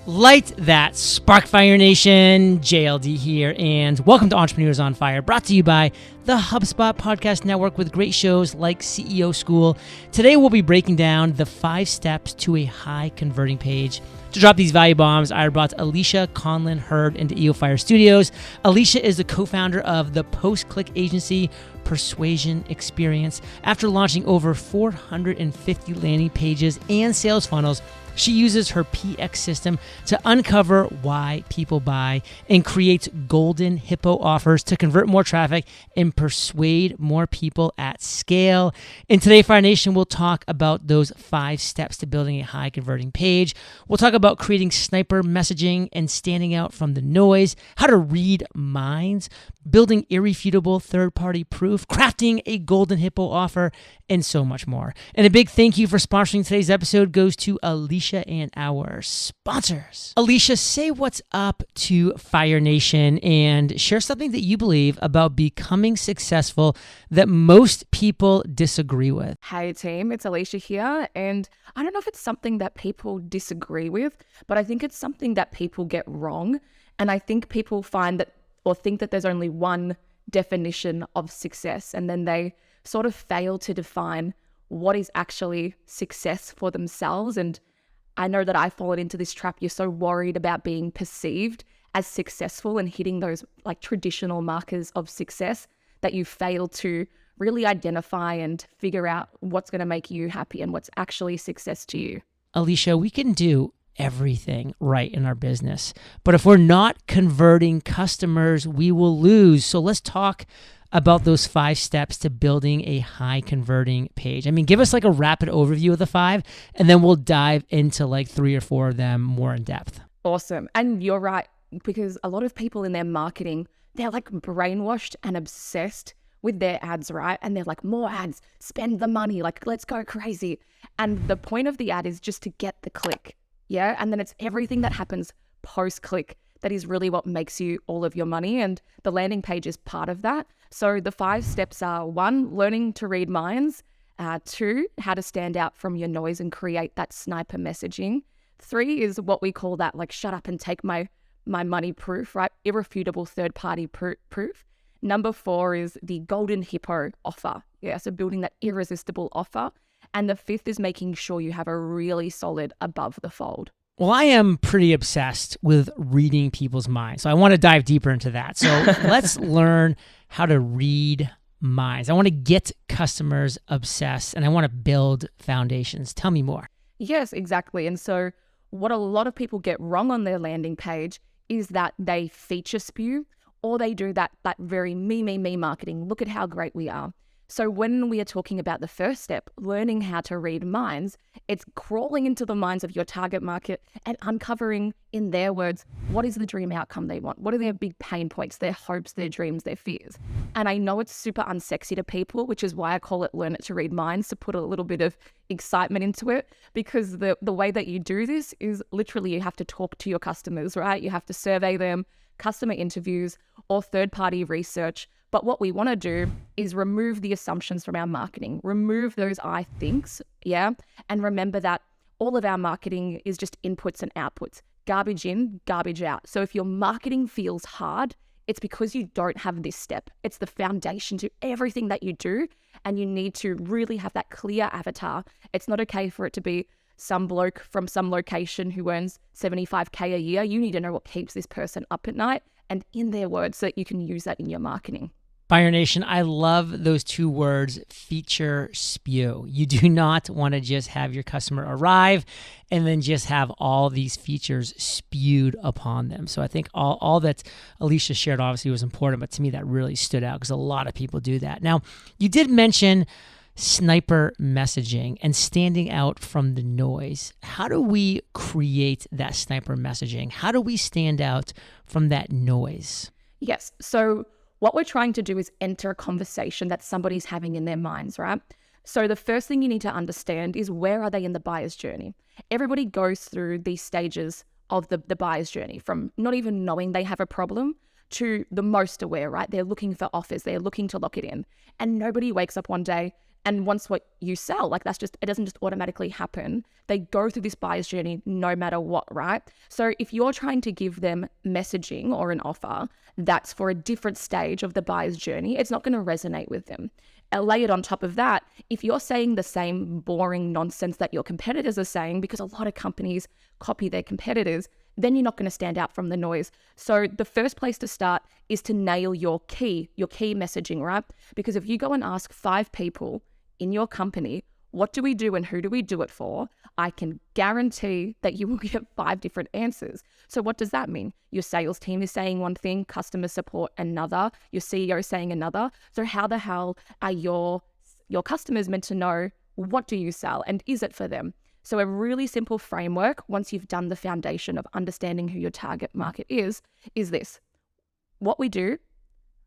Light that spark, Fire Nation. JLD here, and welcome to Entrepreneurs on Fire, brought to you by the HubSpot Podcast Network with great shows like CEO School. Today we'll be breaking down the 5 steps to a high converting page. To drop these value bombs, I brought Alisha Conlin-Hurd into EO Fire Studios. Alisha is the co-founder of the post-click agency Persuasion Experience. After launching over 450 landing pages and sales funnels, she uses her PX system to uncover why people buy and creates golden hippo offers to convert more traffic and persuade more people at scale. In today's Fire Nation, we'll talk about those 5 steps to building a high converting page. We'll talk about creating sniper messaging and standing out from the noise, how to read minds, building irrefutable third-party proof, crafting a golden hippo offer, and so much more. And a big thank you for sponsoring today's episode goes to Alisha and our sponsors. Alisha, say what's up to Fire Nation and share something that you believe about becoming successful that most people disagree with. Hey team, it's Alisha here, and I don't know if it's something that people disagree with, but I think it's something that people get wrong. And I think people find that or think that there's only one definition of success, and then they sort of fail to define what is actually success for themselves. And I know that I've fallen into this trap. You're so worried about being perceived as successful and hitting those like traditional markers of success that you fail to really identify and figure out what's going to make you happy and what's actually success to you. Alisha, we can do everything right in our business, but if we're not converting customers, we will lose. So let's talk about those 5 steps to building a high converting page. I mean, give us like a rapid overview of the 5, and then we'll dive into like 3 or 4 of them more in depth. Awesome. And you're right, because a lot of people in their marketing, they're like brainwashed and obsessed with their ads, right? And they're like, more ads, spend the money, like let's go crazy. And the point of the ad is just to get the click. Yeah. And then it's everything that happens post-click that is really what makes you all of your money. And the landing page is part of that. So the 5 steps are 1, learning to read minds. 2, how to stand out from your noise and create that sniper messaging. 3 is what we call that like shut up and take my money proof, right? Irrefutable third-party proof. Number 4 is the golden hippo offer. Yeah. So building that irresistible offer. And the 5th is making sure you have a really solid above the fold. Well, I am pretty obsessed with reading people's minds, so I want to dive deeper into that. So let's learn how to read minds. I want to get customers obsessed, and I want to build foundations. Tell me more. Yes, exactly. And so what a lot of people get wrong on their landing page is that they feature spew, or they do that very me marketing. Look at how great we are. So when we are talking about the first step, learning how to read minds, it's crawling into the minds of your target market and uncovering, in their words, what is the dream outcome they want? What are their big pain points, their hopes, their dreams, their fears? And I know it's super unsexy to people, which is why I call it learn it to read minds, to put a little bit of excitement into it, because the way that you do this is literally you have to talk to your customers, right? You have to survey them, customer interviews, or third-party research. But what we want to do is remove the assumptions from our marketing, remove those I thinks, yeah? And remember that all of our marketing is just inputs and outputs, garbage in, garbage out. So if your marketing feels hard, it's because you don't have this step. It's the foundation to everything that you do, and you need to really have that clear avatar. It's not okay for it to be some bloke from some location who earns $75K a year. You need to know what keeps this person up at night, and in their words, so that you can use that in your marketing. Fire Nation, I love those 2 words, feature spew. You do not want to just have your customer arrive and then just have all these features spewed upon them. So I think all that Alisha shared obviously was important, but to me that really stood out because a lot of people do that. Now, you did mention sniper messaging and standing out from the noise. How do we create that sniper messaging? How do we stand out from that noise? Yes. So what we're trying to do is enter a conversation that somebody's having in their minds, right? So the first thing you need to understand is, where are they in the buyer's journey? Everybody goes through these stages of the buyer's journey, from not even knowing they have a problem to the most aware, right? They're looking for offers. They're looking to lock it in. And nobody wakes up one day And once what you sell, like it doesn't just automatically happen. They go through this buyer's journey no matter what, right? So if you're trying to give them messaging or an offer that's for a different stage of the buyer's journey, it's not going to resonate with them. Lay it on top of that, if you're saying the same boring nonsense that your competitors are saying, because a lot of companies copy their competitors, then you're not going to stand out from the noise. So the first place to start is to nail your key messaging, right? Because if you go and ask 5 people in your company, what do we do and who do we do it for? I can guarantee that you will get 5 different answers. So what does that mean? Your sales team is saying one thing, customer support another, your CEO saying another. So how the hell are your customers meant to know what do you sell and is it for them? So a really simple framework, once you've done the foundation of understanding who your target market is this: what we do,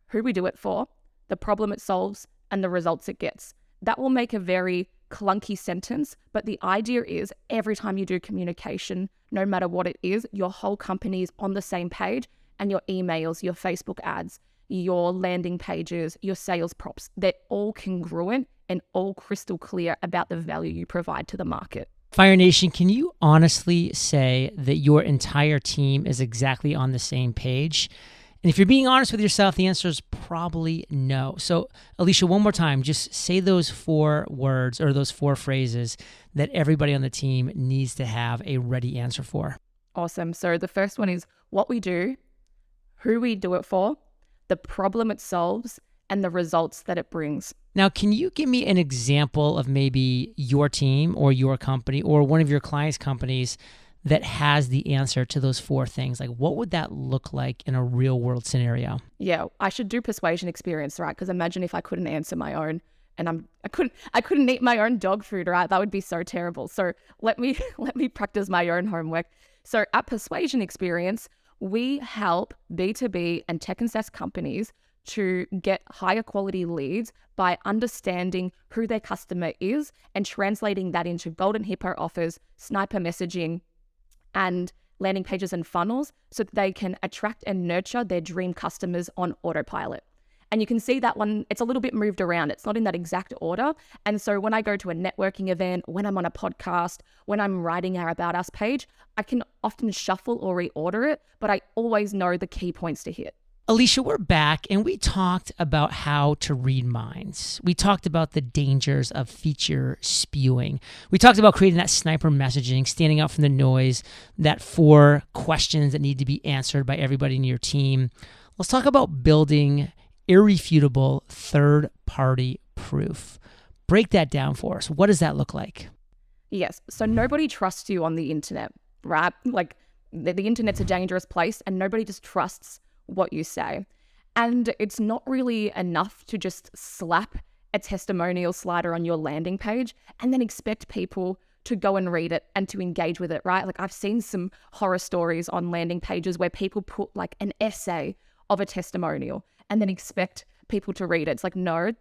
who we do it for, the problem it solves, and the results it gets. That will make a very clunky sentence, but the idea is every time you do communication, no matter what it is, your whole company is on the same page, and your emails, your Facebook ads, your landing pages, your sales props, they're all congruent and all crystal clear about the value you provide to the market. Fire Nation, can you honestly say that your entire team is exactly on the same page? And if you're being honest with yourself, the answer is probably no. So, Alisha, one more time, just say those 4 words or those 4 phrases that everybody on the team needs to have a ready answer for. Awesome. So the first one is what we do, who we do it for, the problem it solves, and the results that it brings. Now, can you give me an example of maybe your team or your company or one of your clients' companies that has the answer to those 4 things? Like, what would that look like in a real world scenario? Yeah, I should do persuasion experience, right? Because imagine if I couldn't answer my own, and I couldn't eat my own dog food, right? That would be so terrible. So let me practice my own homework. So at Persuasion Experience, we help B2B and tech and SaaS companies to get higher quality leads by understanding who their customer is and translating that into golden hippo offers, sniper messaging, and landing pages and funnels so that they can attract and nurture their dream customers on autopilot. And you can see that one, it's a little bit moved around. It's not in that exact order. And so when I go to a networking event, when I'm on a podcast, when I'm writing our About Us page, I can often shuffle or reorder it, but I always know the key points to hit. Alisha, we're back and we talked about how to read minds. We talked about the dangers of feature spewing. We talked about creating that sniper messaging, standing out from the noise, that 4 questions that need to be answered by everybody in your team. Let's talk about building irrefutable third-party proof. Break that down for us. What does that look like? Yes. So nobody trusts you on the internet, right? Like the internet's a dangerous place and nobody just trusts what you say. And it's not really enough to just slap a testimonial slider on your landing page and then expect people to go and read it and to engage with it, right? Like I've seen some horror stories on landing pages where people put like an essay of a testimonial and then expect people to read it. It's like, no,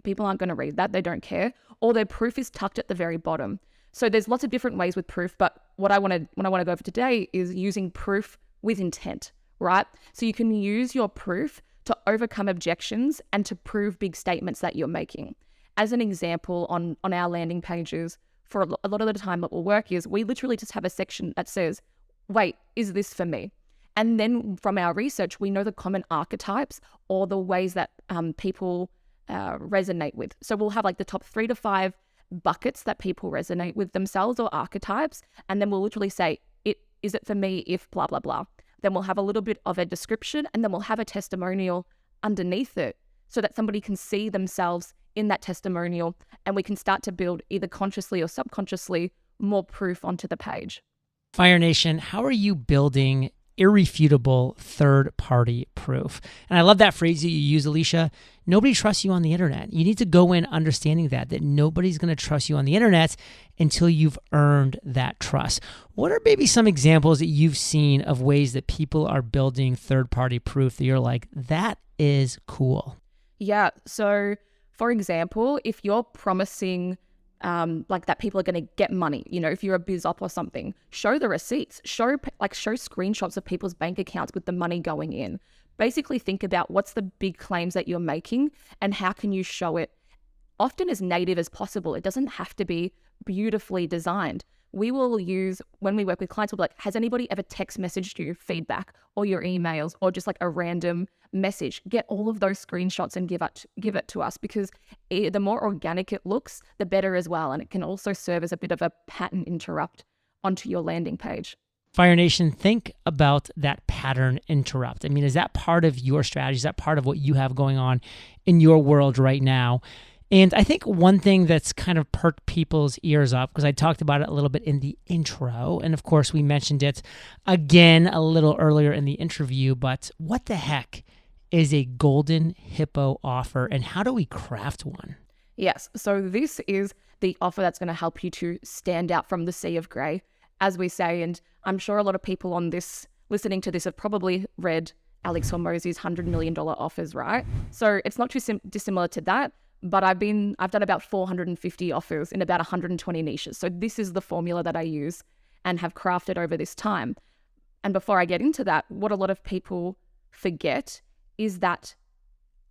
people aren't going to read that. They don't care. Or their proof is tucked at the very bottom. So there's lots of different ways with proof, but what I want to go over today is using proof with intent, right? So you can use your proof to overcome objections and to prove big statements that you're making. As an example, on our landing pages, for a lot of the time what will work is we literally just have a section that says, wait, is this for me? And then from our research, we know the common archetypes or the ways that people resonate with. So we'll have like the top 3 to 5 buckets that people resonate with themselves or archetypes. And then we'll literally say, is it for me if blah, blah, blah. Then we'll have a little bit of a description and then we'll have a testimonial underneath it so that somebody can see themselves in that testimonial and we can start to build either consciously or subconsciously more proof onto the page. Fire Nation, how are you building irrefutable third-party proof? And I love that phrase that you use, Alisha. Nobody trusts you on the internet. You need to go in understanding that nobody's going to trust you on the internet until you've earned that trust. What are maybe some examples that you've seen of ways that people are building third-party proof that you're like, that is cool? Yeah. So for example, if you're promising like that people are going to get money, if you're a biz op or something, show the receipts, show screenshots of people's bank accounts with the money going in. Basically think about what's the big claims that you're making and how can you show it often as native as possible. It doesn't have to be beautifully designed. We will use, when we work with clients, we'll be like, has anybody ever text messaged you feedback or your emails or just like a random message? Get all of those screenshots and give it to us, because the more organic it looks, the better as well. And it can also serve as a bit of a pattern interrupt onto your landing page. Fire Nation, think about that pattern interrupt. I mean, is that part of your strategy? Is that part of what you have going on in your world right now? And I think one thing that's kind of perked people's ears up, because I talked about it a little bit in the intro, and of course we mentioned it again a little earlier in the interview, but what the heck is a golden hippo offer, and how do we craft one? Yes, so this is the offer that's going to help you to stand out from the sea of grey, as we say. And I'm sure a lot of people on this, listening to this, have probably read Alex Hormozi's $100 million offers, right? So it's not too dissimilar to that. But I've done about 450 offers in about 120 niches. So this is the formula that I use and have crafted over this time. And before I get into that, what a lot of people forget is that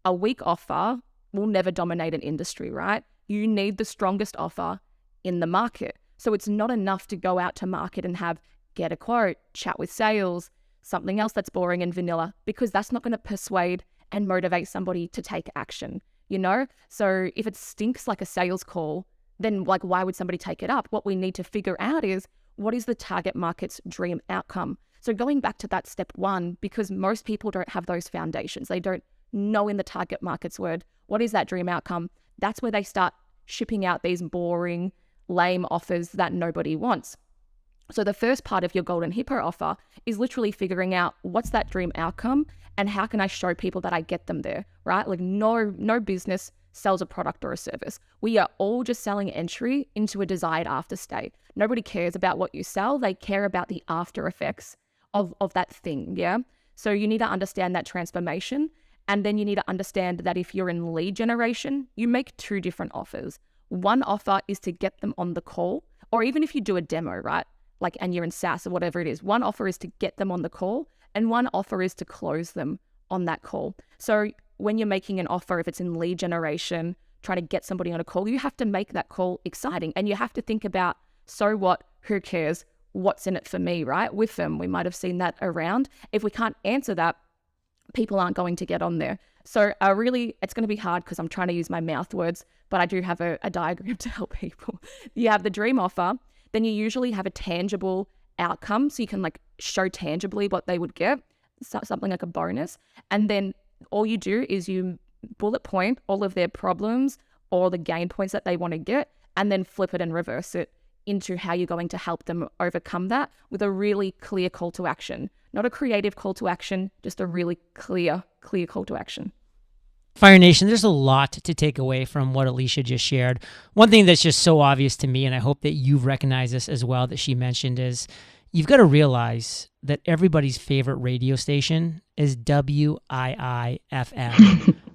a weak offer will never dominate an industry, right? You need the strongest offer in the market. So it's not enough to go out to market and have get a quote, chat with sales, something else that's boring and vanilla, because that's not going to persuade and motivate somebody to take action. You know, so if it stinks like a sales call, then like, why would somebody take it up? What we need to figure out is, what is the target market's dream outcome? So going back to that step one, because most people don't have those foundations. They don't know in the target market's word, what is that dream outcome? That's where they start shipping out these boring, lame offers that nobody wants. So the first part of your golden hippo offer is literally figuring out what's that dream outcome and how can I show people that I get them there, right? Like no business sells a product or a service. We are all just selling entry into a desired after state. Nobody cares about what you sell. They care about the after effects of that thing, yeah? So you need to understand that transformation. And then you need to understand that if you're in lead generation, you make two different offers. One offer is to get them on the call, or even if you do a demo, right? Like, and you're in SaaS or whatever it is, one offer is to get them on the call and one offer is to close them on that call. So when you're making an offer, if it's in lead generation, trying to get somebody on a call, you have to make that call exciting and you have to think about, so what, who cares, what's in it for me, right? With them, we might have seen that around. If we can't answer that, people aren't going to get on there. So it's going to be hard because I'm trying to use my mouth words, but I do have a diagram to help people. You have the dream offer, then you usually have a tangible outcome. So you can like show tangibly what they would get, something like a bonus. And then all you do is you bullet point all of their problems or the gain points that they want to get, and then flip it and reverse it into how you're going to help them overcome that with a really clear call to action. Not a creative call to action, just a really clear call to action. Fire Nation, there's a lot to take away from what Alisha just shared. One thing that's just so obvious to me, and I hope that you've recognized this as well, that she mentioned, is you've got to realize that everybody's favorite radio station is WIIFM.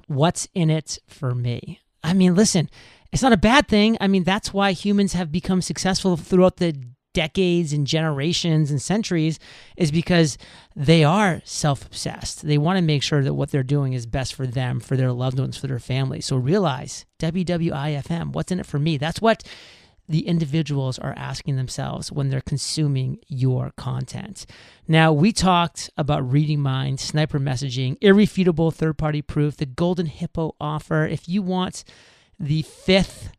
What's in it for me? I mean, listen, it's not a bad thing. I mean, that's why humans have become successful throughout the decades and generations and centuries, is because they are self-obsessed. They want to make sure that what they're doing is best for them, for their loved ones, for their family. So realize, WWIFM, what's in it for me? That's what the individuals are asking themselves when they're consuming your content. Now, we talked about reading minds, sniper messaging, irrefutable third-party proof, the golden hippo offer. If you want the fifth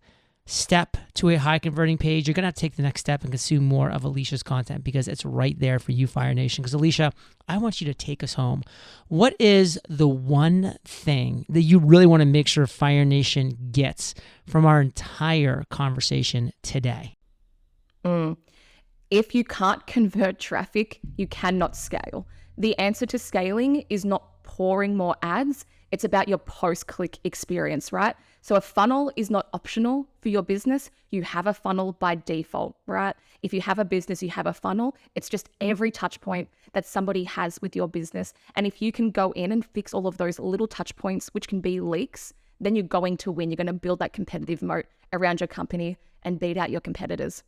step to a high converting page, you're going to have to take the next step and consume more of Alisha's content, because it's right there for you, Fire Nation. Because Alisha, I want you to take us home. What is the one thing that you really want to make sure Fire Nation gets from our entire conversation today? If you can't convert traffic, you cannot scale. The answer to scaling is not pouring more ads. It's about your post-click experience, right? So a funnel is not optional for your business. You have a funnel by default, right? If you have a business, you have a funnel. It's just every touch point that somebody has with your business. And if you can go in and fix all of those little touch points, which can be leaks, then you're going to win. You're going to build that competitive moat around your company and beat out your competitors.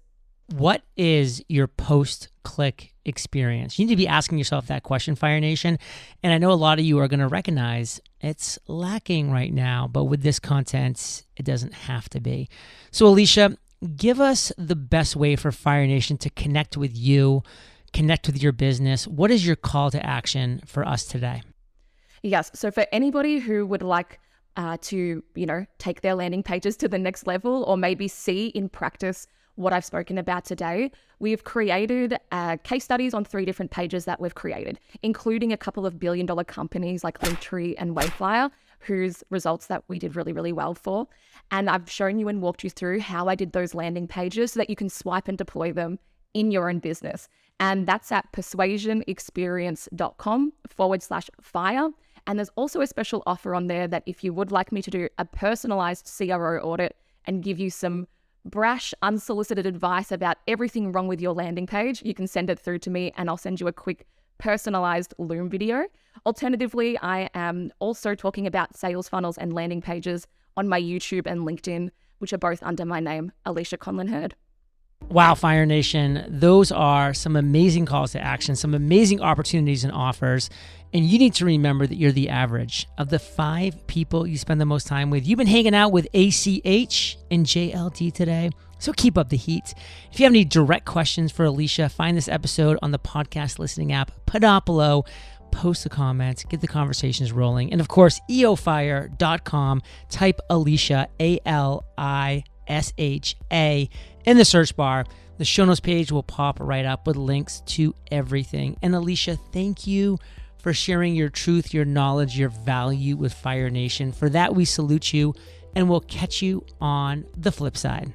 What is your post-click experience? You need to be asking yourself that question, Fire Nation. And I know a lot of you are going to recognize It's lacking right now, but with this content, it doesn't have to be. So Alisha, give us the best way for Fire Nation to connect with you, connect with your business. What is your call to action for us today? Yes. So for anybody who would like to, take their landing pages to the next level, or maybe see in practice what I've spoken about today, we've created case studies on 3 different pages that we've created, including a couple of billion-dollar companies like Linktree and Wayflyer, whose results that we did really, really well for. And I've shown you and walked you through how I did those landing pages so that you can swipe and deploy them in your own business. And that's at persuasionexperience.com/fire. And there's also a special offer on there that if you would like me to do a personalized CRO audit and give you some brash, unsolicited advice about everything wrong with your landing page, you can send it through to me and I'll send you a quick personalized Loom video. Alternatively, I am also talking about sales funnels and landing pages on my YouTube and LinkedIn, which are both under my name, Alisha Conlin-Hurd. Wow, Fire Nation, those are some amazing calls to action, some amazing opportunities and offers. And you need to remember that you're the average of the 5 people you spend the most time with. You've been hanging out with ACH and JLD today, so keep up the heat. If you have any direct questions for Alisha, find this episode on the podcast listening app, Podopolo, post a comment, get the conversations rolling. And of course, eofire.com, type Alisha, ALISHA, in the search bar. The show notes page will pop right up with links to everything. And Alisha, thank you for sharing your truth, your knowledge, your value with Fire Nation. For that, we salute you, and we'll catch you on the flip side.